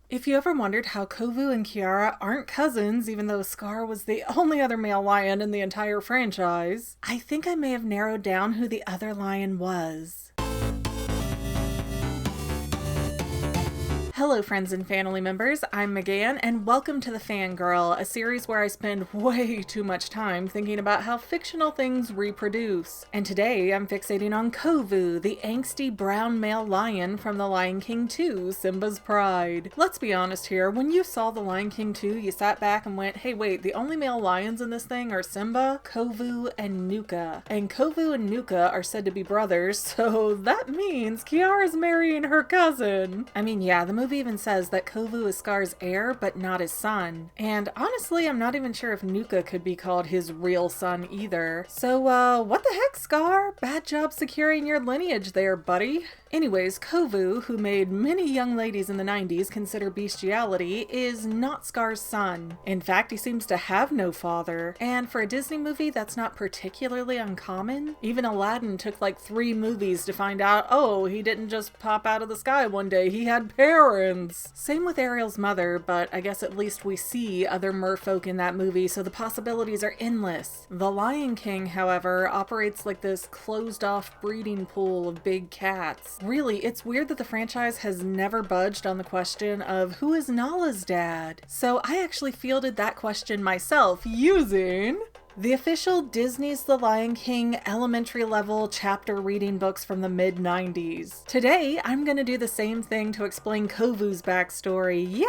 If you ever wondered how Kovu and Kiara aren't cousins, even though Scar was the only other male lion in the entire franchise, I think I may have narrowed down who the other lion was. Hello friends and family members, I'm Megan, and welcome to the Fangirl, a series where I spend way too much time thinking about how fictional things reproduce. And today I'm fixating on Kovu, the angsty brown male lion from The Lion King 2, Simba's Pride. Let's be honest here, when you saw The Lion King 2, you sat back and went, hey wait, the only male lions in this thing are Simba, Kovu, and Nuka. And Kovu and Nuka are said to be brothers, so that means Kiara's marrying her cousin. I mean, yeah, the movie even says that Kovu is Scar's heir, but not his son. And honestly, I'm not even sure if Nuka could be called his real son either. So, what the heck, Scar? Bad job securing your lineage there, buddy. Anyways, Kovu, who made many young ladies in the 90s consider bestiality, is not Scar's son. In fact, he seems to have no father. And for a Disney movie, that's not particularly uncommon. Even Aladdin took like 3 movies to find out, oh, he didn't just pop out of the sky one day, he had parents. Same with Ariel's mother, but I guess at least we see other merfolk in that movie, so the possibilities are endless. The Lion King, however, operates like this closed-off breeding pool of big cats. Really, it's weird that the franchise has never budged on the question of who is Nala's dad. So I actually fielded that question myself using the official Disney's The Lion King elementary level chapter reading books from the mid-90s. Today, I'm gonna do the same thing to explain Kovu's backstory. Yay!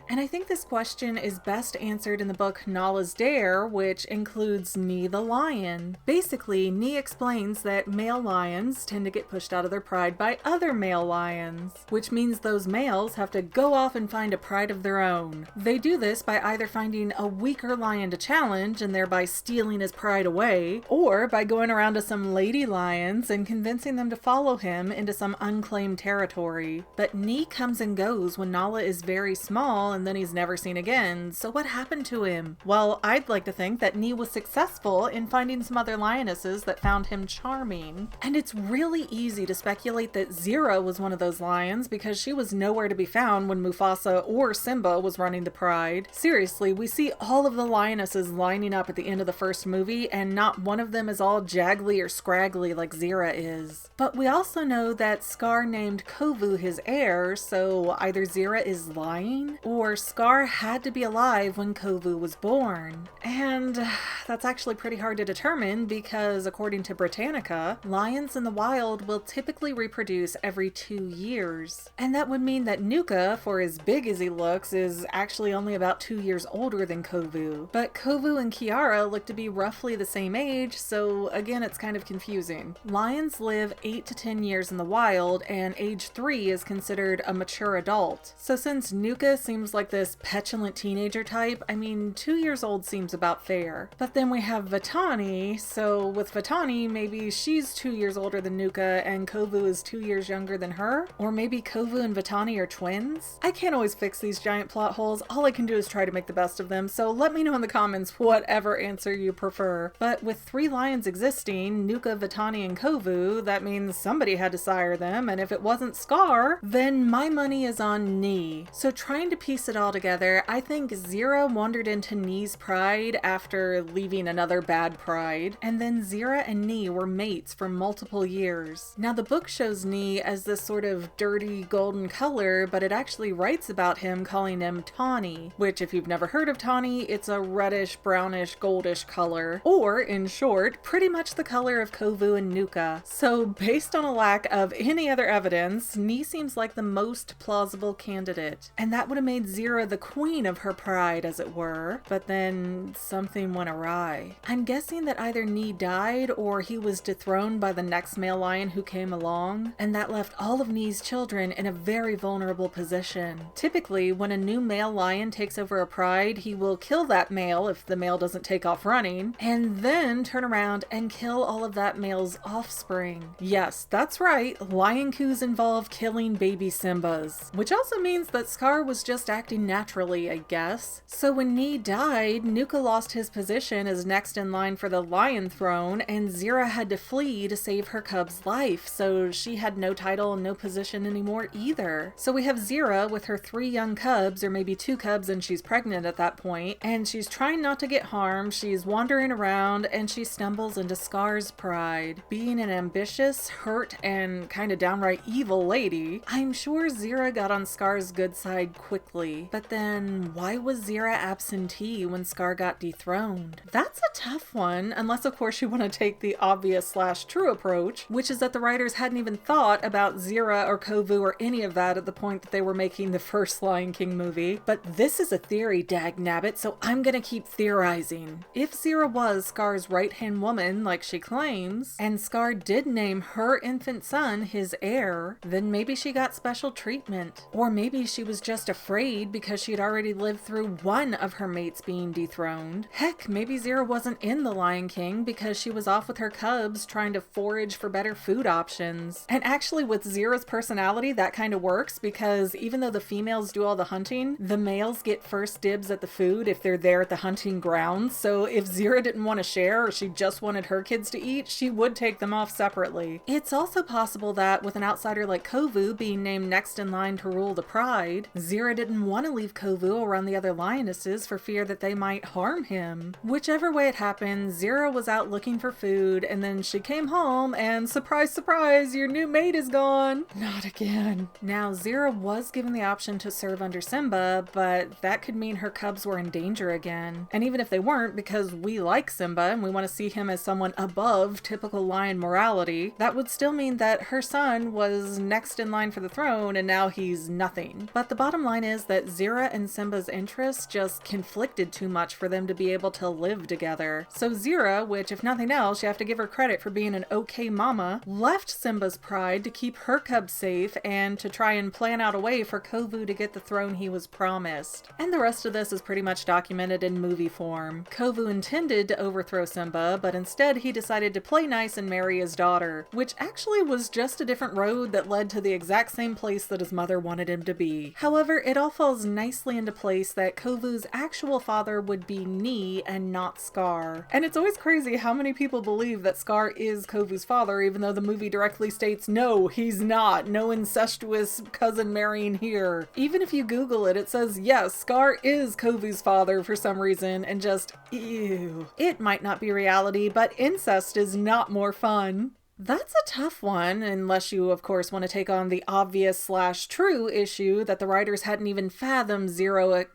And I think this question is best answered in the book Nala's Dare, which includes Nee the lion. Basically, Nee explains that male lions tend to get pushed out of their pride by other male lions, which means those males have to go off and find a pride of their own. They do this by either finding a weaker lion to challenge and thereby stealing his pride away, or by going around to some lady lions and convincing them to follow him into some unclaimed territory. But Nee comes and goes when Nala is very small and then he's never seen again, so what happened to him? Well, I'd like to think that Nee was successful in finding some other lionesses that found him charming. And it's really easy to speculate that Zira was one of those lions because she was nowhere to be found when Mufasa or Simba was running the pride. Seriously, we see all of the lionesses lining up at the end of the first movie and not one of them is all jaggly or scraggly like Zira is. But we also know that Scar named Kovu his heir, so either Zira is lying or Scar had to be alive when Kovu was born. And that's actually pretty hard to determine because according to Britannica, lions in the wild will typically reproduce every 2 years. And that would mean that Nuka, for as big as he looks, is actually only about 2 years older than Kovu. But Kovu and Kiara look to be roughly the same age, so again it's kind of confusing. Lions live 8 to 10 years in the wild, and age 3 is considered a mature adult. So since Nuka seems like this petulant teenager type, I mean 2 years old seems about fair. But then we have Vitani, so with Vitani maybe she's 2 years older than Nuka and Kovu is 2 years younger than her? Or maybe Kovu and Vitani are twins? I can't always fix these giant plot holes, all I can do is try to make the best of them, so let me know in the comments whatever answer you prefer. But with 3 lions existing, Nuka, Vitani, and Kovu, that means somebody had to sire them, and if it wasn't Scar, then my money is on Nee. So trying to piece it all together, I think Zira wandered into Nee's pride after leaving another bad pride, and then Zira and Nee were mates for multiple years. Now the book shows Nee as this sort of dirty golden color, but it actually writes about him calling him tawny, which if you've never heard of tawny, it's a reddish, brownish, goldish color, or in short, pretty much the color of Kovu and Nuka. So based on a lack of any other evidence, Nee seems like the most plausible candidate, and that would have made Zira the queen of her pride, as it were, but then something went awry. I'm guessing that either Nee died or he was dethroned by the next male lion who came along, and that left all of Nee's children in a very vulnerable position. Typically, when a new male lion takes over a pride, he will kill that male if the male doesn't take off running, and then turn around and kill all of that male's offspring. Yes, that's right, lion coups involve killing baby Simbas, which also means that Scar was just acting naturally, I guess. So when Nee died, Nuka lost his position as next in line for the Lion Throne, and Zira had to flee to save her cub's life, so she had no title and no position anymore either. So we have Zira with her 3 young cubs, or maybe 2 cubs and she's pregnant at that point, and she's trying not to get harmed, she's wandering around, and she stumbles into Scar's pride. Being an ambitious, hurt, and kind of downright evil lady, I'm sure Zira got on Scar's good side quickly. But then, why was Zira absentee when Scar got dethroned? That's a tough one, unless of course you want to take the obvious / true approach, which is that the writers hadn't even thought about Zira or Kovu or any of that at the point that they were making the first Lion King movie. But this is a theory, dagnabbit, so I'm gonna keep theorizing. If Zira was Scar's right-hand woman, like she claims, and Scar did name her infant son his heir, then maybe she got special treatment. Or maybe she was just afraid because she'd already lived through one of her mates being dethroned. Heck, maybe Zira wasn't in The Lion King because she was off with her cubs trying to forage for better food options. And actually with Zira's personality, that kind of works because even though the females do all the hunting, the males get first dibs at the food if they're there at the hunting grounds. So if Zira didn't want to share or she just wanted her kids to eat, she would take them off separately. It's also possible that with an outsider like Kovu being named next in line to rule the pride, Zira didn't want to leave Kovu around the other lionesses for fear that they might harm him. Whichever way it happened, Zira was out looking for food, and then she came home and surprise, surprise, your new mate is gone. Not again. Now, Zira was given the option to serve under Simba, but that could mean her cubs were in danger again. And even if they weren't, because we like Simba and we want to see him as someone above typical lion morality, that would still mean that her son was next in line for the throne and now he's nothing. But the bottom line is that Zira and Simba's interests just conflicted too much for them to be able to live together. So Zira, which if nothing else, you have to give her credit for being an okay mama, left Simba's pride to keep her cubs safe and to try and plan out a way for Kovu to get the throne he was promised. And the rest of this is pretty much documented in movie form. Kovu intended to overthrow Simba, but instead he decided to play nice and marry his daughter, which actually was just a different road that led to the exact same place that his mother wanted him to be. However, it all falls nicely into place that Kovu's actual father would be Nee and not Scar. And it's always crazy how many people believe that Scar is Kovu's father, even though the movie directly states, no, he's not. No incestuous cousin marrying here. Even if you Google it, it says, yes, Scar is Kovu's father for some reason, and just, ew. It might not be reality, but incest is not more fun. That's a tough one, unless you, of course, want to take on the obvious / true issue that the writers hadn't even fathomed Zero.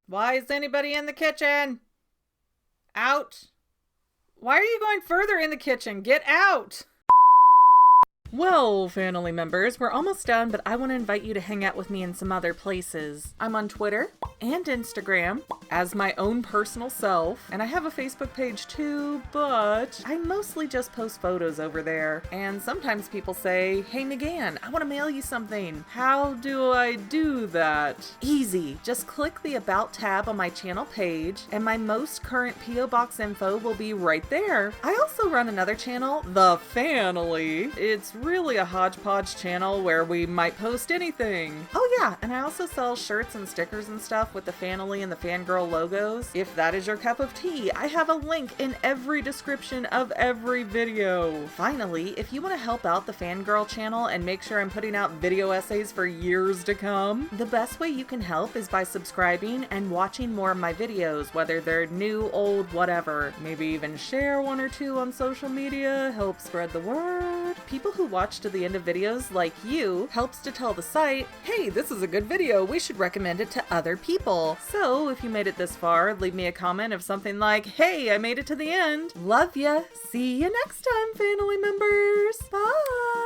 Why is anybody in the kitchen? Out. Why are you going further in the kitchen? Get out! Well, family members, we're almost done, but I want to invite you to hang out with me in some other places. I'm on Twitter and Instagram as my own personal self, and I have a Facebook page too, but I mostly just post photos over there. And sometimes people say, hey McGann, I want to mail you something. How do I do that? Easy. Just click the About tab on my channel page, and my most current P.O. Box info will be right there. I also run another channel, The Family. It's really a hodgepodge channel where we might post anything. Oh yeah, and I also sell shirts and stickers and stuff with the Family and the Fangirl logos. If that is your cup of tea, I have a link in every description of every video. Finally, if you want to help out the Fangirl channel and make sure I'm putting out video essays for years to come, the best way you can help is by subscribing and watching more of my videos, whether they're new, old, whatever. Maybe even share 1 or 2 on social media, help spread the word. People who watch to the end of videos, like you, helps to tell the site, hey, this is a good video, we should recommend it to other people. So if you made it this far, leave me a comment of something like, hey, I made it to the end. Love ya. See you next time, family members. Bye.